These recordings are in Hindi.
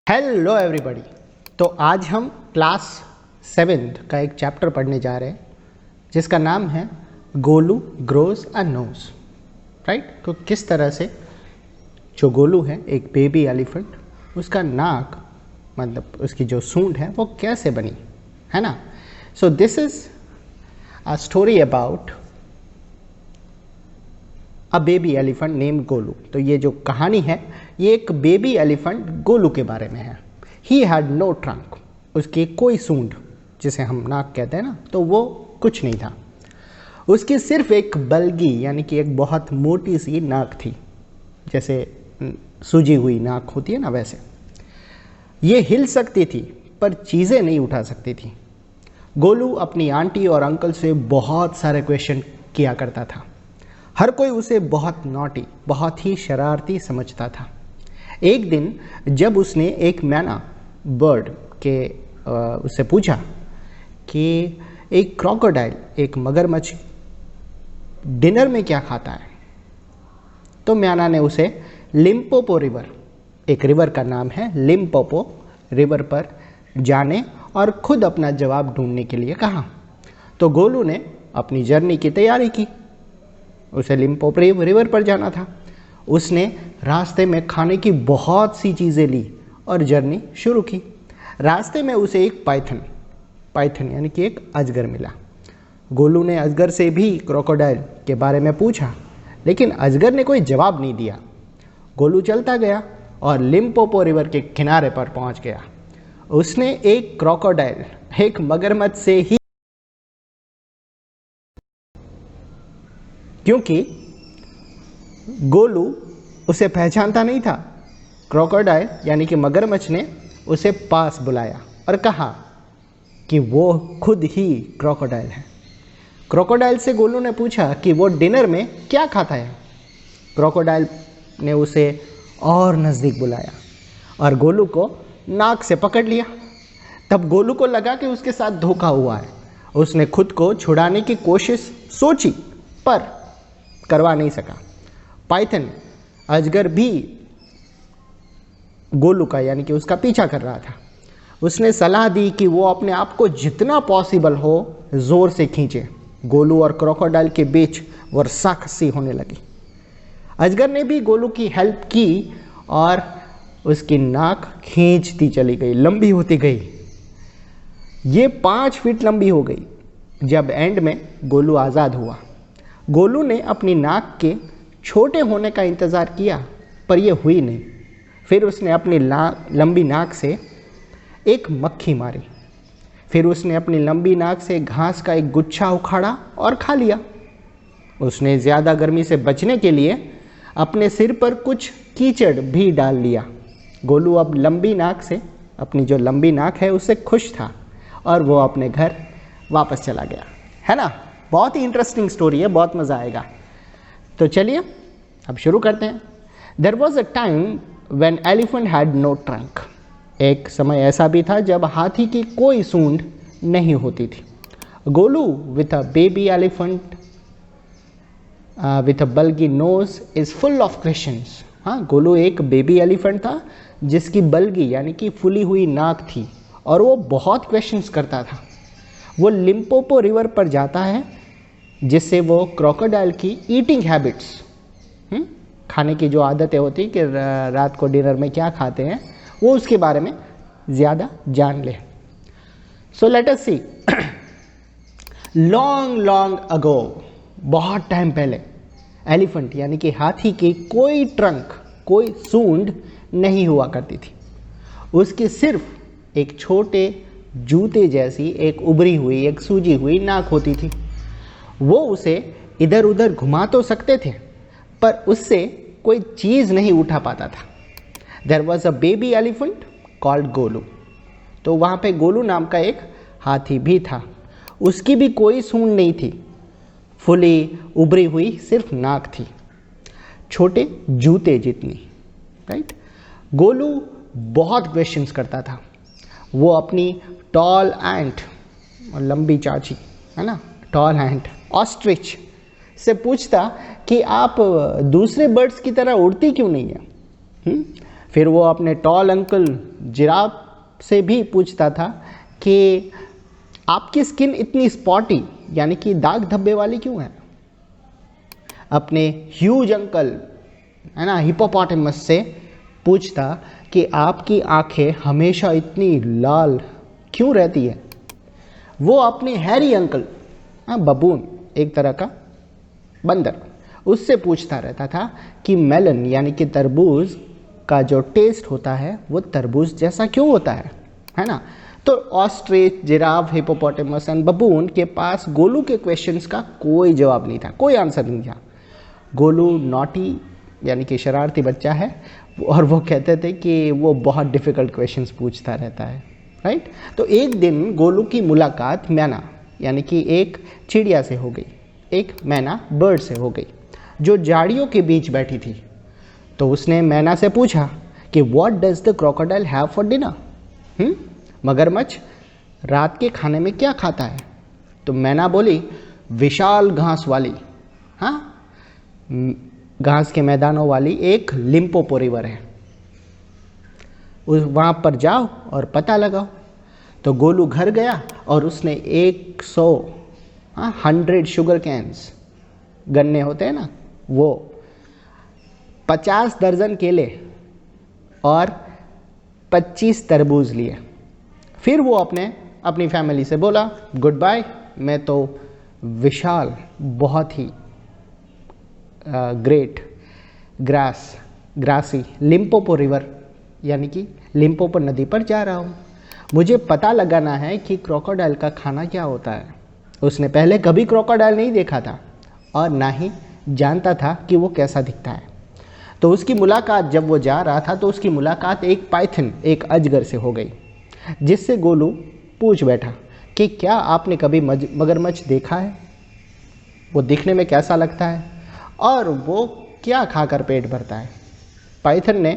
Hello everybody. तो आज हम क्लास 7th का एक चैप्टर पढ़ने जा रहे हैं जिसका नाम है गोलू ग्रोज अ नोज। राइट। तो किस तरह से जो गोलू है एक बेबी एलिफेंट, उसका नाक मतलब उसकी जो सूंड है वो कैसे बनी, है ना। So this is a story about a baby elephant name Golu. तो ये जो कहानी है ये एक बेबी एलिफेंट गोलू के बारे में है। ही हैड नो ट्रंक, उसकी कोई सूंड जिसे हम नाक कहते हैं ना, तो वो कुछ नहीं था। उसकी सिर्फ एक बल्गी यानी कि एक बहुत मोटी सी नाक थी, जैसे सूजी हुई नाक होती है ना वैसे। ये हिल सकती थी पर चीज़ें नहीं उठा सकती थी। गोलू अपनी आंटी और अंकल से बहुत सारे क्वेश्चन किया करता था। हर कोई उसे बहुत नॉटी, बहुत ही शरारती समझता था। एक दिन जब उसने एक मैना बर्ड के उससे पूछा कि एक क्रोकोडाइल, एक मगरमच्छ डिनर में क्या खाता है, तो मैना ने उसे लिम्पोपो रिवर, एक रिवर का नाम है लिम्पोपो रिवर, पर जाने और खुद अपना जवाब ढूंढने के लिए कहा। तो गोलू ने अपनी जर्नी की तैयारी की। उसे लिम्पोपो रिवर पर जाना था। उसने रास्ते में खाने की बहुत सी चीज़ें ली और जर्नी शुरू की। रास्ते में उसे एक पाइथन यानी कि एक अजगर मिला। गोलू ने अजगर से भी क्रोकोडाइल के बारे में पूछा, लेकिन अजगर ने कोई जवाब नहीं दिया। गोलू चलता गया और लिम्पोपो रिवर के किनारे पर पहुंच गया। उसने एक क्रोकोडाइल, एक मगरमच्छ से ही, क्योंकि गोलू उसे पहचानता नहीं था। क्रोकोडाइल यानी कि मगरमच्छ ने उसे पास बुलाया और कहा कि वो खुद ही क्रोकोडाइल है। क्रोकोडाइल से गोलू ने पूछा कि वो डिनर में क्या खाता है। क्रोकोडाइल ने उसे और नज़दीक बुलाया और गोलू को नाक से पकड़ लिया। तब गोलू को लगा कि उसके साथ धोखा हुआ है। उसने खुद को छुड़ाने की कोशिश सोची पर करवा नहीं सका। पाइथन अजगर भी गोलू का यानी कि उसका पीछा कर रहा था। उसने सलाह दी कि वो अपने आप को जितना पॉसिबल हो जोर से खींचे। गोलू और क्रोकोडाइल के बीच वर्षाखसी होने लगी। अजगर ने भी गोलू की हेल्प की और उसकी नाक खींचती चली गई, लंबी होती गई। ये 5 फीट लंबी हो गई। जब एंड में गोलू आज़ाद हुआ, गोलू ने अपनी नाक के छोटे होने का इंतज़ार किया पर यह हुई नहीं। फिर उसने अपनी लंबी नाक से एक मक्खी मारी। फिर उसने अपनी लंबी नाक से घास का एक गुच्छा उखाड़ा और खा लिया। उसने ज़्यादा गर्मी से बचने के लिए अपने सिर पर कुछ कीचड़ भी डाल लिया। गोलू अब लंबी नाक से, अपनी जो लंबी नाक है उससे खुश था और वो अपने घर वापस चला गया। है ना, बहुत ही इंटरेस्टिंग स्टोरी है, बहुत मज़ा आएगा। तो चलिए अब शुरू करते हैं। There was a time when elephant had no trunk. एक समय ऐसा भी था जब हाथी की कोई सूंड नहीं होती थी। Golu with a baby elephant with a bulgy nose is full of questions. हाँ, गोलू एक बेबी एलिफेंट था जिसकी बल्गी यानी कि फुली हुई नाक थी और वो बहुत क्वेश्चंस करता था। वो लिम्पोपो रिवर पर जाता है जिससे वो क्रोकोडाइल की ईटिंग हैबिट्स, खाने की जो आदतें होती कि रात को डिनर में क्या खाते हैं, वो उसके बारे में ज़्यादा जान ले। सो लेट अस सी। लॉन्ग अगो, बहुत टाइम पहले, एलिफेंट यानी कि हाथी की कोई ट्रंक, कोई सूंड नहीं हुआ करती थी। उसकी सिर्फ एक छोटे जूते जैसी एक उभरी हुई, एक सूजी हुई नाक होती थी। वो उसे इधर उधर घुमा तो सकते थे पर उससे कोई चीज़ नहीं उठा पाता था। There was a baby elephant called Golu. तो वहाँ पे गोलू नाम का एक हाथी भी था। उसकी भी कोई सूंड नहीं थी, फुली उभरी हुई सिर्फ नाक थी, छोटे जूते जितनी। राइट। गोलू बहुत क्वेश्चंस करता था। वो अपनी टॉल एंट, लंबी चाची है ना, टॉल एंट ऑस्ट्रिच से पूछता कि आप दूसरे बर्ड्स की तरह उड़ती क्यों नहीं है। फिर वो अपने टॉल अंकल जिराफ से भी पूछता था कि आपकी स्किन इतनी स्पॉटी यानी कि दाग धब्बे वाली क्यों है। अपने ह्यूज अंकल है ना हिप्पोपोटामस से पूछता कि आपकी आंखें हमेशा इतनी लाल क्यों रहती है। वो अपने हैरी अंकल बबून एक तरह का बंदर उससे पूछता रहता था कि मेलन यानी कि तरबूज का जो टेस्ट होता है वो तरबूज जैसा क्यों होता है ना। तो ऑस्ट्रिच, जिराफ, हिप्पोपोटामस एंड बबून के पास गोलू के क्वेश्चंस का कोई जवाब नहीं था, कोई आंसर नहीं था। गोलू नॉटी यानी कि शरारती बच्चा है और वो कहते थे कि वो बहुत डिफ़िकल्ट क्वेश्चंस पूछता रहता है, राइट। तो एक दिन गोलू की मुलाकात मैना यानी कि एक चिड़िया से हो गई, एक मैना बर्ड से हो गई जो झाड़ियों के बीच बैठी थी। तो उसने मैना से पूछा कि what does the crocodile have for dinner. मगरमच्छ रात के खाने में क्या खाता है। तो मैना बोली विशाल घास वाली, हाँ घास के मैदानों वाली एक लिम्पोपो रिवर है, वहाँ पर जाओ और पता लगाओ। तो गोलू घर गया और उसने 100 शुगर कैन्स, गन्ने होते हैं ना वो, 50 दर्जन केले और 25 तरबूज लिए। फिर वो अपनी फैमिली से बोला गुड बाय, मैं तो विशाल बहुत ही ग्रेट ग्रासी लिम्पोपो रिवर यानी कि लिम्पोपो नदी पर जा रहा हूँ। मुझे पता लगाना है कि क्रोकोडाइल का खाना क्या होता है। उसने पहले कभी क्रोकोडाइल नहीं देखा था और ना ही जानता था कि वो कैसा दिखता है। तो उसकी मुलाकात जब वो जा रहा था तो उसकी मुलाकात एक पाइथन, एक अजगर से हो गई, जिससे गोलू पूछ बैठा कि क्या आपने कभी मगरमच्छ देखा है, वो दिखने में कैसा लगता है और वो क्या खाकर पेट भरता है। पाइथन ने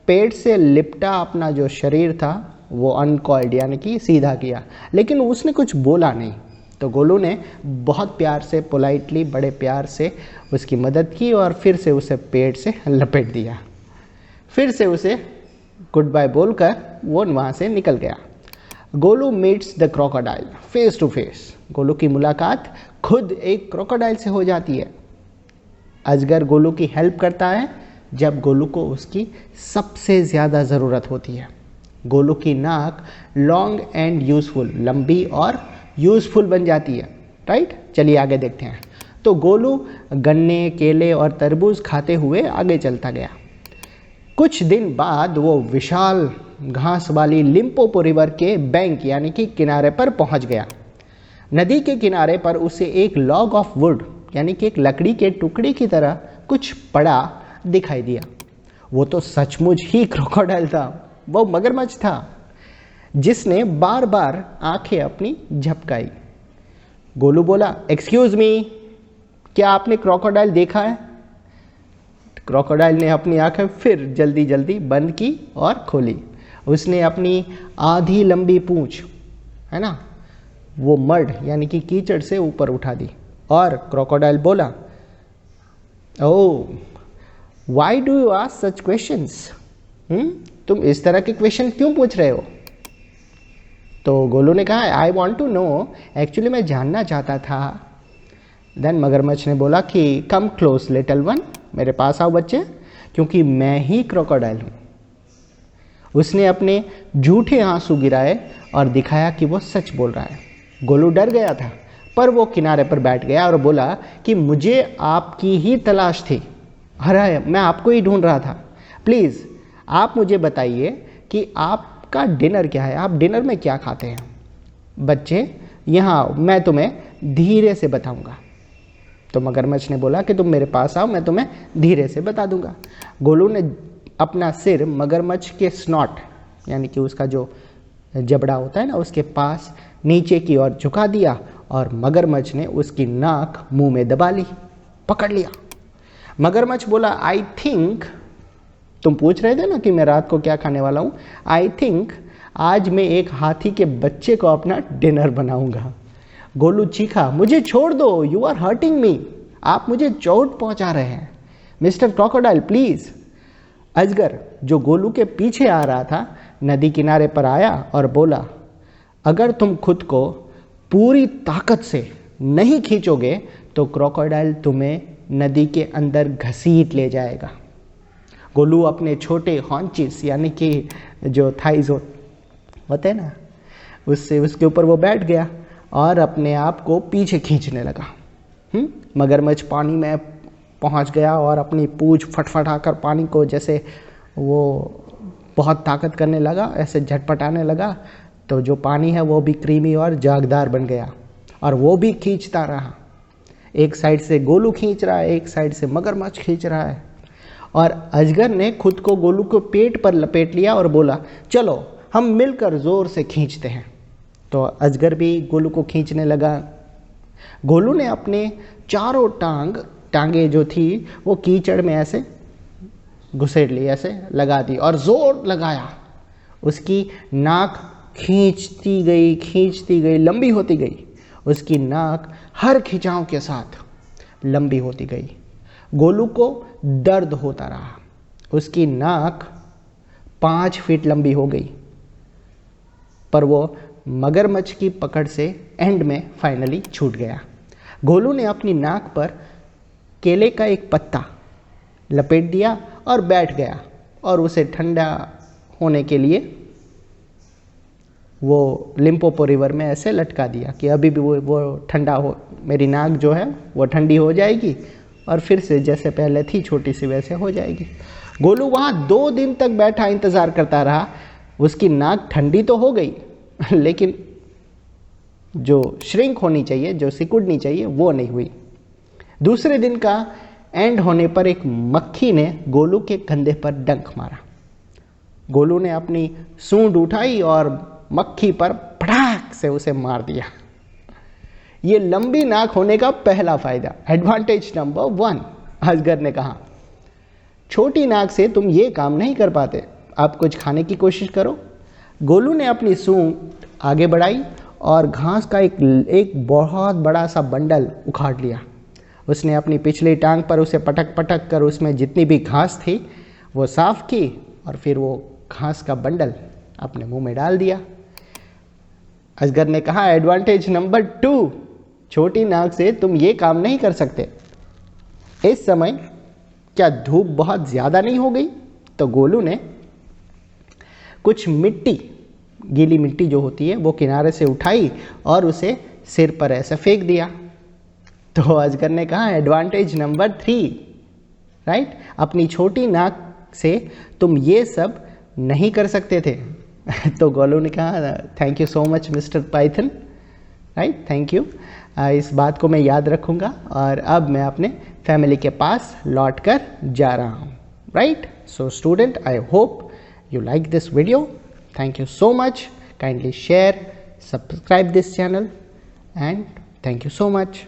पेट से लिपटा अपना जो शरीर था वो अनकॉइल्ड यानी कि सीधा किया, लेकिन उसने कुछ बोला नहीं। तो गोलू ने बहुत प्यार से, पोलाइटली, बड़े प्यार से उसकी मदद की और फिर से उसे पेट से लपेट दिया। फिर से उसे गुड बाय बोलकर वो वहाँ से निकल गया। Golu meets the crocodile face to face. Golu की मुलाकात खुद एक क्रोकोडाइल से हो जाती है। अजगर गोलू की हेल्प करता है जब गोलू को उसकी सबसे ज़्यादा ज़रूरत होती है। गोलू की नाक लॉन्ग एंड यूज़फुल, लंबी और यूज़फुल बन जाती है, राइट। चलिए आगे देखते हैं। तो गोलू गन्ने, केले और तरबूज खाते हुए आगे चलता गया। कुछ दिन बाद वो विशाल घास वाली लिम्पोपो रिवर के बैंक यानी कि किनारे पर पहुंच गया। नदी के किनारे पर उसे एक लॉग ऑफ वुड यानी कि एक लकड़ी के टुकड़े की तरह कुछ पड़ा दिखाई दिया। वो तो सचमुच ही क्रोकोडाइल था, वो मगरमच्छ था जिसने बार बार आंखें अपनी झपकाई। गोलू बोला एक्सक्यूज मी, क्या आपने क्रोकोडाइल देखा है। क्रोकोडाइल ने अपनी आंखें फिर जल्दी जल्दी बंद की और खोली। उसने अपनी आधी लंबी पूंछ है ना वो मड यानी कि कीचड़ से ऊपर उठा दी और क्रोकोडाइल बोला oh why do you ask such questions. तुम इस तरह के क्वेश्चन क्यों पूछ रहे हो। तो गोलू ने कहा I want to know, actually मैं जानना चाहता था। देन मगरमच्छ ने बोला कि कम क्लोज लिटिल वन, मेरे पास आओ बच्चे, क्योंकि मैं ही क्रोकोडाइल हूँ। उसने अपने झूठे आंसू गिराए और दिखाया कि वो सच बोल रहा है। गोलू डर गया था पर वो किनारे पर बैठ गया और बोला कि मुझे आपकी ही तलाश थी, अरे मैं आपको ही ढूंढ रहा था। प्लीज़ आप मुझे बताइए कि आपका डिनर क्या है, आप डिनर में क्या खाते हैं। बच्चे यहाँ आओ, मैं तुम्हें धीरे से बताऊंगा। तो मगरमच्छ ने बोला कि तुम मेरे पास आओ, मैं तुम्हें धीरे से बता दूंगा। गोलू ने अपना सिर मगरमच्छ के स्नॉट यानी कि उसका जो जबड़ा होता है ना उसके पास नीचे की ओर झुका दिया और मगरमच्छ ने उसकी नाक मुंह में दबा ली, पकड़ लिया। मगरमच्छ बोला आई थिंक, तुम पूछ रहे थे ना कि मैं रात को क्या खाने वाला हूँ, आई थिंक आज मैं एक हाथी के बच्चे को अपना डिनर बनाऊंगा। गोलू चीखा मुझे छोड़ दो, यू आर हर्टिंग मी, आप मुझे चोट पहुंचा रहे हैं, मिस्टर क्रोकोडाइल प्लीज। अजगर जो गोलू के पीछे आ रहा था नदी किनारे पर आया और बोला, अगर तुम खुद को पूरी ताकत से नहीं खींचोगे तो क्रोकोडाइल तुम्हें नदी के अंदर घसीट ले जाएगा। गोलू अपने छोटे हॉन्चिस यानी कि जो थाइज होते हैं ना, उससे उसके ऊपर वो बैठ गया और अपने आप को पीछे खींचने लगा। मगरमच्छ पानी में पहुंच गया और अपनी पूंछ फटफटाकर पानी को जैसे वो बहुत ताकत करने लगा, ऐसे झटपटाने लगा, तो जो पानी है वो भी क्रीमी और जागदार बन गया और वो भी खींचता रहा। एक साइड से गोलू खींच रहा है, एक साइड से मगरमच्छ खींच रहा है और अजगर ने खुद को गोलू को पेट पर लपेट लिया और बोला, चलो हम मिलकर ज़ोर से खींचते हैं। तो अजगर भी गोलू को खींचने लगा। गोलू ने अपने चारों टांगे जो थी वो कीचड़ में ऐसे घुसेड़ ली, ऐसे लगा दी और ज़ोर लगाया। उसकी नाक खींचती गई, लंबी होती गई। उसकी नाक हर खिंचाव के साथ लंबी होती गई। गोलू को दर्द होता रहा। उसकी नाक 5 फीट लंबी हो गई, पर वो मगरमच्छ की पकड़ से एंड में फाइनली छूट गया। गोलू ने अपनी नाक पर केले का एक पत्ता लपेट दिया और बैठ गया और उसे ठंडा होने के लिए वो लिम्पोपो रिवर में ऐसे लटका दिया कि अभी भी वो ठंडा हो, मेरी नाक जो है वो ठंडी हो जाएगी और फिर से जैसे पहले थी छोटी सी वैसे हो जाएगी। गोलू वहाँ 2 दिन तक बैठा इंतज़ार करता रहा। उसकी नाक ठंडी तो हो गई लेकिन जो श्रिंक होनी चाहिए, जो सिकुड़नी चाहिए, वो नहीं हुई। दूसरे दिन का एंड होने पर एक मक्खी ने गोलू के कंधे पर डंक मारा। गोलू ने अपनी सूंड उठाई और मक्खी पर पटाक से उसे मार दिया। ये लंबी नाक होने का पहला फायदा, एडवांटेज नंबर 1। अजगर ने कहा, छोटी नाक से तुम ये काम नहीं कर पाते, आप कुछ खाने की कोशिश करो। गोलू ने अपनी सूंड आगे बढ़ाई और घास का एक बहुत बड़ा सा बंडल उखाड़ लिया। उसने अपनी पिछली टांग पर उसे पटक पटक कर उसमें जितनी भी घास थी वो साफ की और फिर वो घास का बंडल अपने मुंह में डाल दिया। अजगर ने कहा, एडवांटेज नंबर 2, छोटी नाक से तुम ये काम नहीं कर सकते। इस समय क्या धूप बहुत ज़्यादा नहीं हो गई? तो गोलू ने कुछ मिट्टी, गीली मिट्टी जो होती है वो किनारे से उठाई और उसे सिर पर ऐसे फेंक दिया। तो अजगर ने कहा, एडवांटेज नंबर 3, राइट, अपनी छोटी नाक से तुम ये सब नहीं कर सकते थे। तो गोलू ने कहा, thank you so much mister Python, right, thank you. इस बात को मैं याद रखूँगा और अब मैं अपने फैमिली के पास लौट कर जा रहा हूँ, right. So student, I hope you like this video. Thank you so much. Kindly share, subscribe this channel and thank you so much.